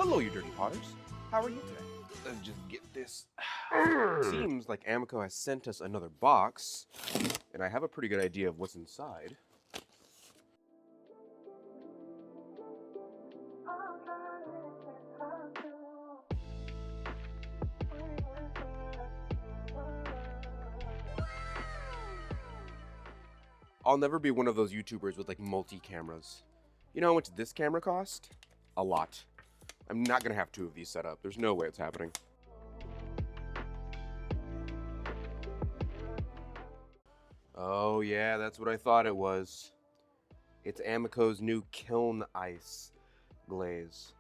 Hello, you dirty potters. How are you today? Let's just get this. Seems like AMACO has sent us another box, and I have a pretty good idea of what's inside. I'll never be one of those YouTubers with like multi-cameras. You know how much this camera cost? A lot. I'm not gonna have two of these set up. There's no way it's happening. Oh yeah, that's what I thought it was. It's AMACO's new Kiln Ice glaze.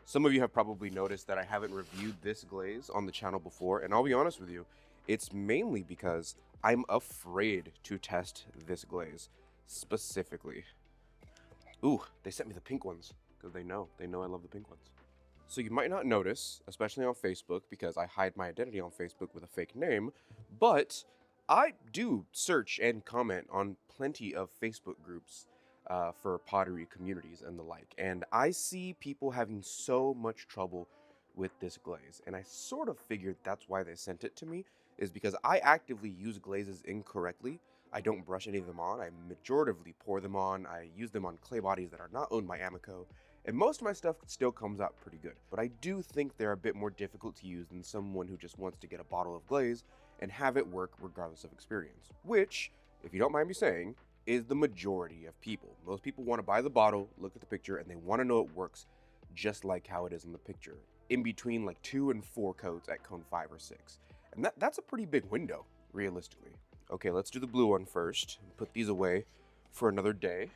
Some of you have probably noticed that I haven't reviewed this glaze on the channel before, and I'll be honest with you, it's mainly because I'm afraid to test this glaze specifically. Ooh, they sent me the pink ones because they know I love the pink ones. So you might not notice, especially on Facebook, because I hide my identity on Facebook with a fake name, but I do search and comment on plenty of Facebook groups for pottery communities and the like, and I see people having so much trouble with this glaze, and I sort of figured that's why they sent it to me, is because I actively use glazes incorrectly. I don't brush any of them on, I majoritively pour them on, I use them on clay bodies that are not owned by AMACO, and most of my stuff still comes out pretty good. But I do think they're a bit more difficult to use than someone who just wants to get a bottle of glaze and have it work regardless of experience, which, if you don't mind me saying, is the majority of people. Most people want to buy the bottle, look at the picture, and they want to know it works just like how it is in the picture, in between like 2 and 4 coats at cone 5 or 6. And that's a pretty big window, realistically. Okay, let's do the blue one first, put these away for another day.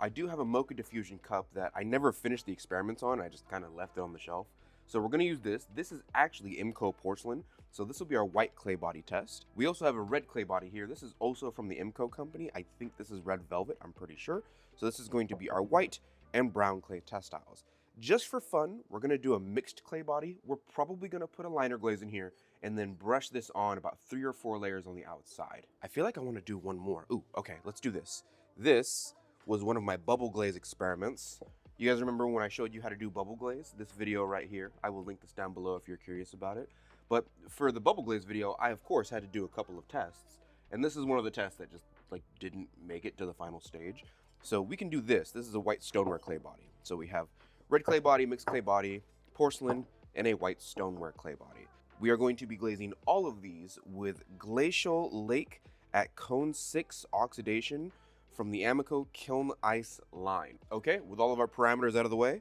I do have a mocha diffusion cup that I never finished the experiments on, I just kind of left it on the shelf. So we're going to use this. This is actually AMACO porcelain, so this will be our white clay body test. We also have a red clay body here. This is also from the AMACO company. I think this is red velvet, I'm pretty sure. So this is going to be our white and brown clay test styles. Just for fun, we're going to do a mixed clay body. We're probably going to put a liner glaze in here and then brush this on about 3 or 4 layers on the outside. I feel like I want to do one more. Ooh, okay, let's do this. This was one of my bubble glaze experiments. You guys remember when I showed you how to do bubble glaze? This video right here. I will link this down below if you're curious about it. But for the bubble glaze video, I of course had to do a couple of tests. And this is one of the tests that just like didn't make it to the final stage. So we can do this. This is a white stoneware clay body. So we have red clay body, mixed clay body, porcelain, and a white stoneware clay body. We are going to be glazing all of these with Glacial Lake at cone 6 oxidation from the AMACO Kiln Ice line. Okay, with all of our parameters out of the way,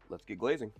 let's get glazing.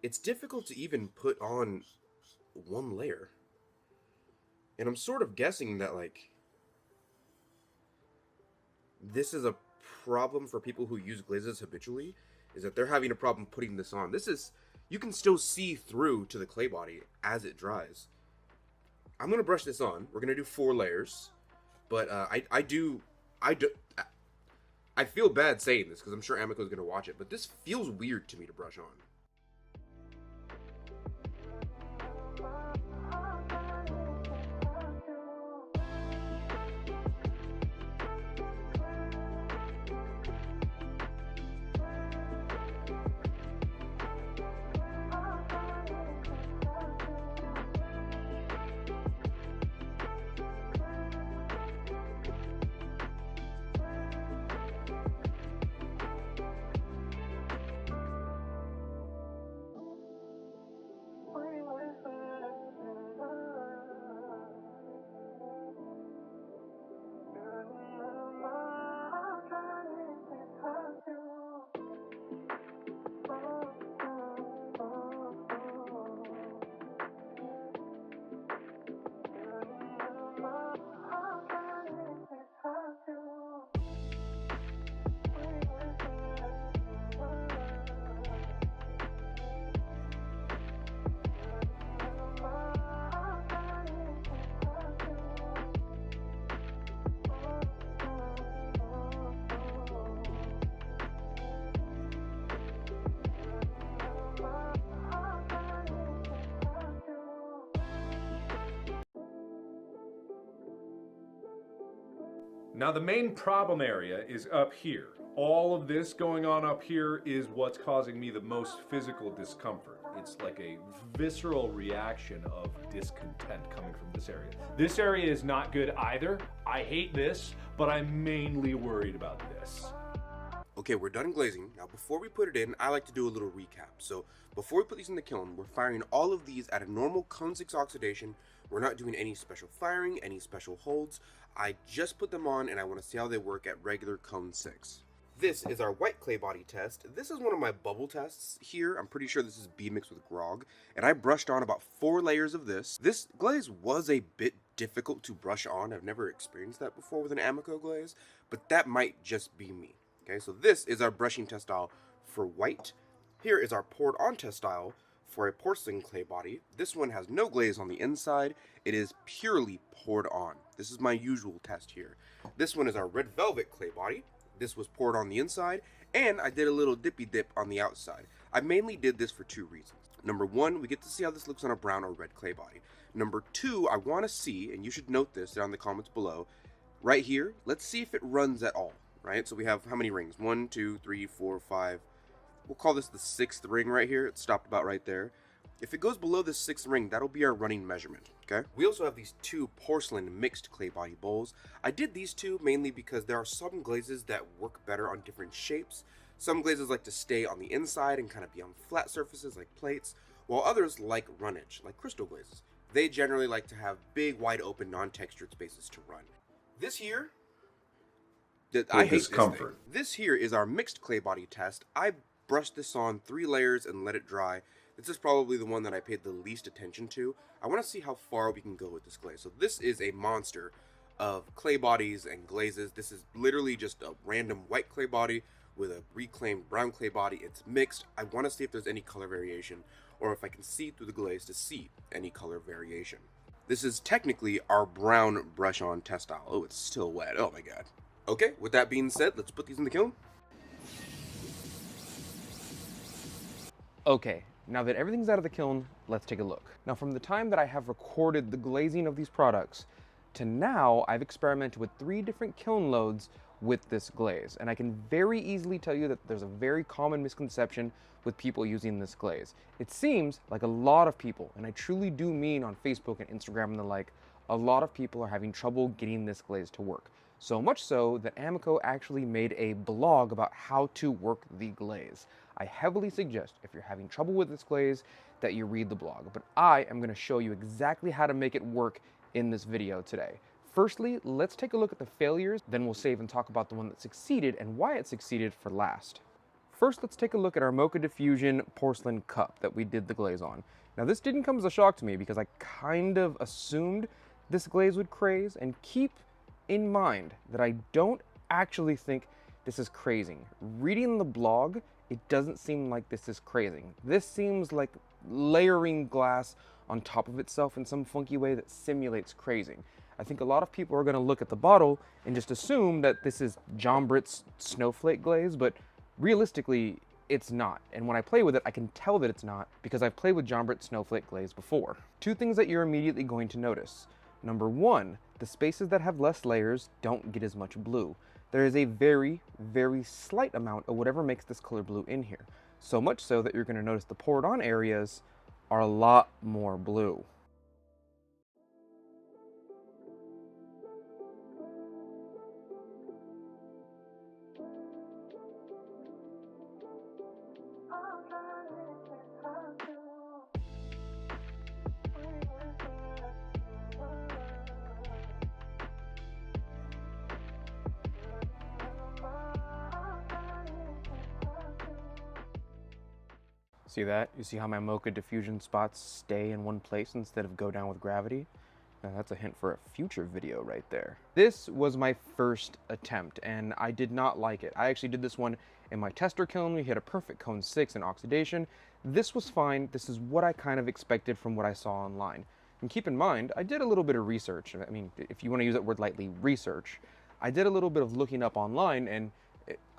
It's difficult to even put on one layer. And I'm sort of guessing that, like, this is a problem for people who use glazes habitually, is that they're having a problem putting this on. This is, you can still see through to the clay body as it dries. I'm going to brush this on. We're going to do 4 layers. But I feel bad saying this because I'm sure AMACO is going to watch it, but this feels weird to me to brush on. Now the main problem area is up here. All of this going on up here is what's causing me the most physical discomfort. It's like a visceral reaction of discontent coming from this area. This area is not good either. I hate this, but I'm mainly worried about this. Okay, we're done glazing. Now before we put it in, I like to do a little recap. So before we put these in the kiln, we're firing all of these at a normal cone 6 oxidation. We're not doing any special firing, any special holds. I just put them on and I want to see how they work at regular cone 6. This is our white clay body test. This is one of my bubble tests here. I'm pretty sure this is B mixed with grog. And I brushed on about 4 layers of this. This glaze was a bit difficult to brush on. I've never experienced that before with an AMACO glaze, but that might just be me. Okay, so this is our brushing test style for white. Here is our poured on test style for a porcelain clay body. This one has no glaze on the inside. It is purely poured on. This is my usual test here. This one is our red velvet clay body. This was poured on the inside, and I did a little dippy dip on the outside. I mainly did this for 2 reasons. Number 1, we get to see how this looks on a brown or red clay body. Number 2, I want to see, and you should note this down in the comments below, right here, let's see if it runs at all, right? So we have how many rings? 1, 2, 3, 4, 5. We'll call this the 6th ring right here. It stopped about right there. If it goes below the 6th ring, that'll be our running measurement, okay? We also have these 2 porcelain mixed clay body bowls. I did these 2 mainly because there are some glazes that work better on different shapes. Some glazes like to stay on the inside and kind of be on flat surfaces like plates, while others like runnage, like crystal glazes. They generally like to have big, wide open, non-textured spaces to run. This here, I hate discomfort. This here is our mixed clay body test. I brushed this on 3 layers and let it dry. This is probably the one that I paid the least attention to. I want to see how far we can go with this glaze. So this is a monster of clay bodies and glazes. This is literally just a random white clay body with a reclaimed brown clay body. It's mixed. I want to see if there's any color variation, or if I can see through the glaze to see any color variation. This is technically our brown brush on test style. Oh, it's still wet. Oh my god. Okay, with that being said, let's put these in the kiln. Okay, now that everything's out of the kiln, let's take a look. Now from the time that I have recorded the glazing of these products to now, I've experimented with 3 different kiln loads with this glaze. And I can very easily tell you that there's a very common misconception with people using this glaze. It seems like a lot of people, and I truly do mean on Facebook and Instagram and the like, a lot of people are having trouble getting this glaze to work. So much so that AMACO actually made a blog about how to work the glaze. I heavily suggest, if you're having trouble with this glaze, that you read the blog. But I am going to show you exactly how to make it work in this video today. Firstly, let's take a look at the failures, then we'll save and talk about the one that succeeded and why it succeeded for last. First, let's take a look at our Mocha Diffusion porcelain cup that we did the glaze on. Now this didn't come as a shock to me because I kind of assumed this glaze would craze, and keep in mind that I don't actually think this is crazing. Reading the blog, it doesn't seem like this is crazing. This seems like layering glass on top of itself in some funky way that simulates crazing. I think a lot of people are going to look at the bottle and just assume that this is John Britt's snowflake glaze, but realistically, it's not. And when I play with it, I can tell that it's not because I've played with John Britt snowflake glaze before. 2 things that you're immediately going to notice. Number 1, the spaces that have less layers don't get as much blue. There is a very, very slight amount of whatever makes this color blue in here. So much so that you're going to notice the poured on areas are a lot more blue. See that? You see how my Mocha diffusion spots stay in one place instead of go down with gravity? Now that's a hint for a future video right there. This was my first attempt and I did not like it. I actually did this one in my tester kiln. We hit a perfect cone 6 in oxidation. This was fine. This is what I kind of expected from what I saw online. And keep in mind, I did a little bit of research. I mean, if you want to use that word lightly, research. I did a little bit of looking up online, and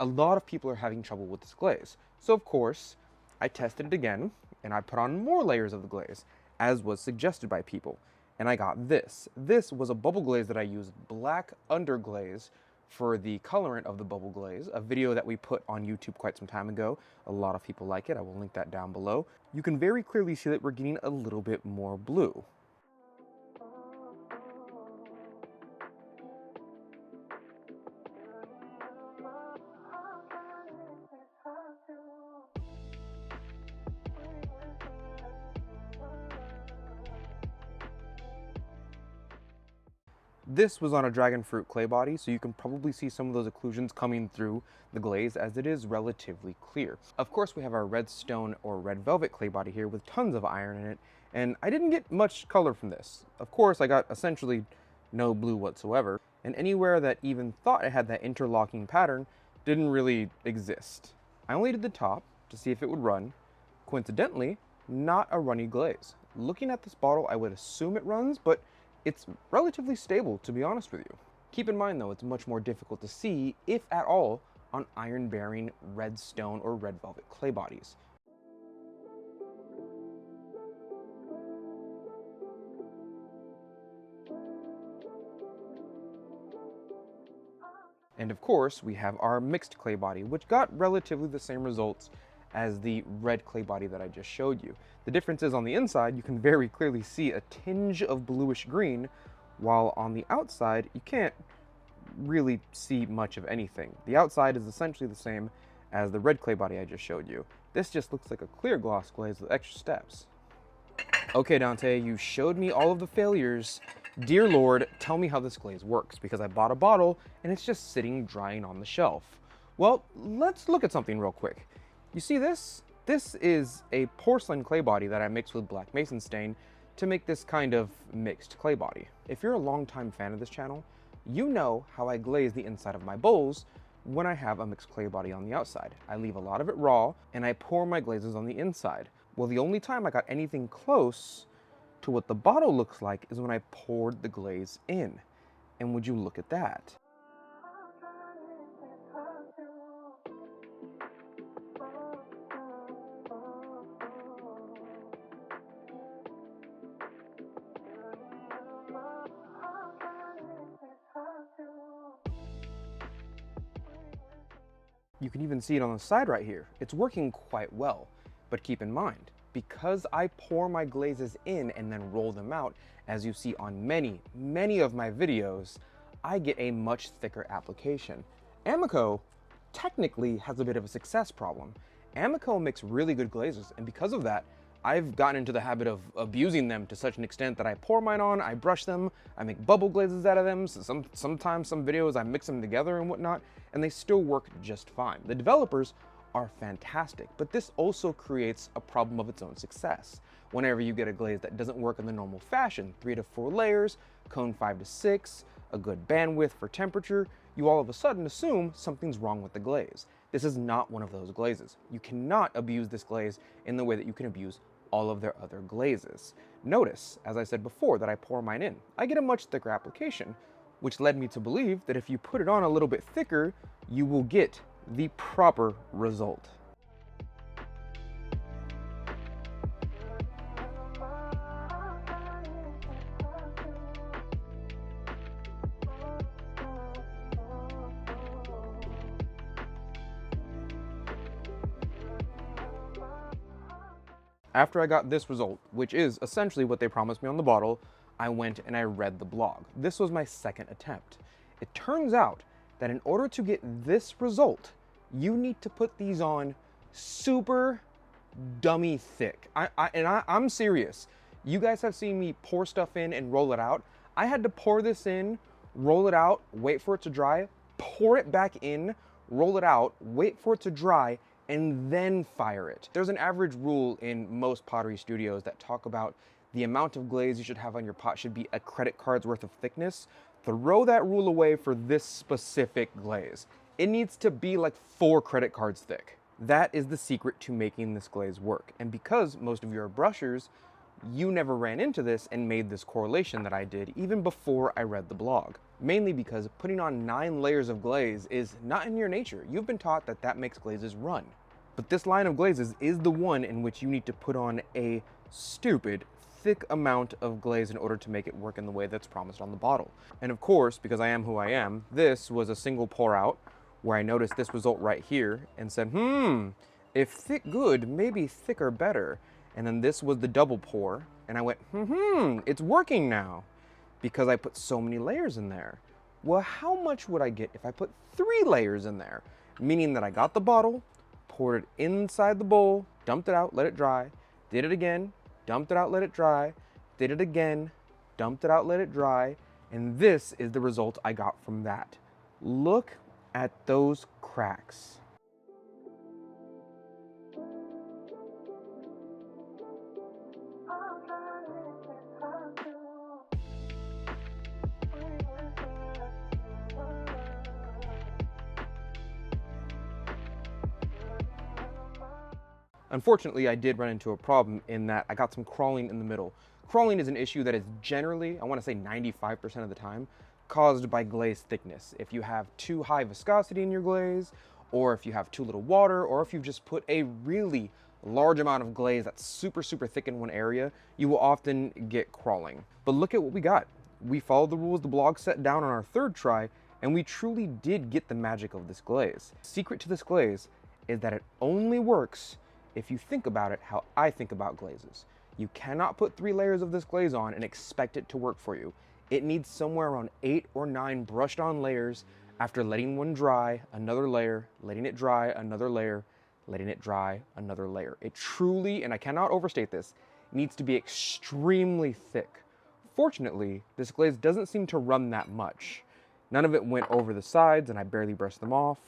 a lot of people are having trouble with this glaze. So of course, I tested it again, and I put on more layers of the glaze, as was suggested by people. And I got this. This was a bubble glaze that I used, black underglaze, for the colorant of the bubble glaze, a video that we put on YouTube quite some time ago. A lot of people like it. I will link that down below. You can very clearly see that we're getting a little bit more blue. This was on a dragon fruit clay body, so you can probably see some of those occlusions coming through the glaze as it is relatively clear. Of course, we have our red stone or red velvet clay body here with tons of iron in it, and I didn't get much color from this. Of course, I got essentially no blue whatsoever, and anywhere that even thought it had that interlocking pattern didn't really exist. I only did the top to see if it would run. Coincidentally, not a runny glaze. Looking at this bottle, I would assume it runs, but it's relatively stable, to be honest with you. Keep in mind though, it's much more difficult to see, if at all, on iron-bearing red stone or red velvet clay bodies. And of course, we have our mixed clay body, which got relatively the same results as the red clay body that I just showed you. The difference is on the inside, you can very clearly see a tinge of bluish green, while on the outside, you can't really see much of anything. The outside is essentially the same as the red clay body I just showed you. This just looks like a clear gloss glaze with extra steps. Okay, Dante, you showed me all of the failures. Dear Lord, tell me how this glaze works, because I bought a bottle and it's just sitting drying on the shelf. Well, let's look at something real quick. You see this? This is a porcelain clay body that I mixed with black mason stain to make this kind of mixed clay body. If you're a longtime fan of this channel, you know how I glaze the inside of my bowls when I have a mixed clay body on the outside. I leave a lot of it raw and I pour my glazes on the inside. Well, the only time I got anything close to what the bottle looks like is when I poured the glaze in. And would you look at that? You can even see it on the side right here. It's working quite well, but keep in mind, because I pour my glazes in and then roll them out, as you see on many of my videos, I get a much thicker application. AMACO technically has a bit of a success problem. AMACO makes really good glazes, and because of that, I've gotten into the habit of abusing them to such an extent that I pour mine on, I brush them, I make bubble glazes out of them. So sometimes some videos I mix them together and whatnot, and they still work just fine. The developers are fantastic, but this also creates a problem of its own success. Whenever you get a glaze that doesn't work in the normal fashion, 3 to 4 layers, cone 5 to 6, a good bandwidth for temperature, you all of a sudden assume something's wrong with the glaze. This is not one of those glazes. You cannot abuse this glaze in the way that you can abuse all of their other glazes. Notice, as I said before, that I pour mine in. I get a much thicker application, which led me to believe that if you put it on a little bit thicker, you will get the proper result. After I got this result, which is essentially what they promised me on the bottle, I went and I read the blog. This was my second attempt. It turns out that in order to get this result, you need to put these on super dummy thick. I'm serious. You guys have seen me pour stuff in and roll it out. I had to pour this in, roll it out, wait for it to dry, pour it back in, roll it out, wait for it to dry, and then fire it. There's an average rule in most pottery studios that talk about the amount of glaze you should have on your pot should be a credit card's worth of thickness. Throw that rule away for this specific glaze. It needs to be like 4 credit cards thick. That is the secret to making this glaze work. And because most of you are brushers, you never ran into this and made this correlation that I did even before I read the blog. Mainly because putting on 9 layers of glaze is not in your nature. You've been taught that that makes glazes run. But this line of glazes is the one in which you need to put on a stupid thick amount of glaze in order to make it work in the way that's promised on the bottle. And of course, because I am who I am, this was a single pour out where I noticed this result right here and said, if thick good, maybe thicker better. And then this was the double pour, and I went, it's working now because I put so many layers in there. Well, how much would I get if I put 3 layers in there? Meaning that I got the bottle, poured it inside the bowl, dumped it out, let it dry, did it again, dumped it out, let it dry, did it again, dumped it out, let it dry, and this is the result I got from that. Look at those cracks. Unfortunately, I did run into a problem in that I got some crawling in the middle. Crawling is an issue that is generally, I want to say 95% of the time, caused by glaze thickness. If you have too high viscosity in your glaze, or if you have too little water, or if you've just put a really large amount of glaze that's super thick in one area, you will often get crawling. But look at what we got. We followed the rules the blog set down on our 3rd try, and we truly did get the magic of this glaze. The secret to this glaze is that it only works if you think about it how I think about glazes. You cannot put 3 layers of this glaze on and expect it to work for you. It needs somewhere around 8 or 9 brushed on layers after letting one dry, another layer, letting it dry, another layer, letting it dry, another layer. It truly, and I cannot overstate this, needs to be extremely thick. Fortunately, this glaze doesn't seem to run that much. None of it went over the sides and I barely brushed them off.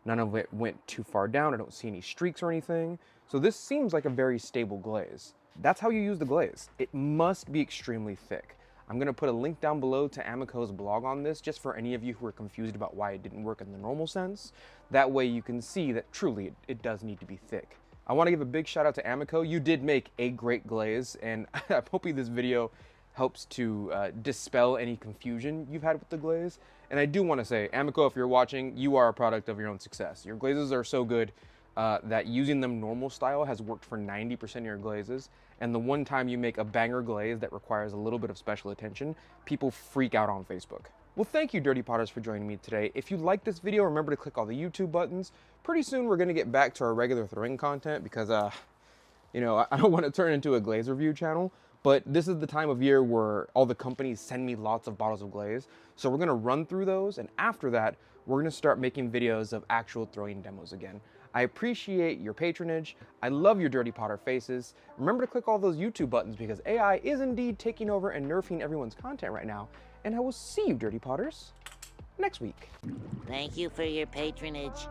None of it went too far down. I don't see any streaks or anything. So this seems like a very stable glaze. That's how you use the glaze. It must be extremely thick. I'm gonna put a link down below to AMACO's blog on this, just for any of you who are confused about why it didn't work in the normal sense. That way you can see that truly it does need to be thick. I wanna give a big shout out to AMACO. You did make a great glaze, and I'm hoping this video helps to dispel any confusion you've had with the glaze. And I do want to say, AMACO, if you're watching, you are a product of your own success. Your glazes are so good that using them normal style has worked for 90% of your glazes. And the one time you make a banger glaze that requires a little bit of special attention, people freak out on Facebook. Well, thank you, Dirty Potters, for joining me today. If you like this video, remember to click all the YouTube buttons. Pretty soon, we're going to get back to our regular throwing content because, you know, I don't want to turn into a glaze review channel. But this is the time of year where all the companies send me lots of bottles of glaze. So we're gonna run through those, and after that, we're gonna start making videos of actual throwing demos again. I appreciate your patronage. I love your Dirty Potter faces. Remember to click all those YouTube buttons because AI is indeed taking over and nerfing everyone's content right now. And I will see you, Dirty Potters, next week. Thank you for your patronage.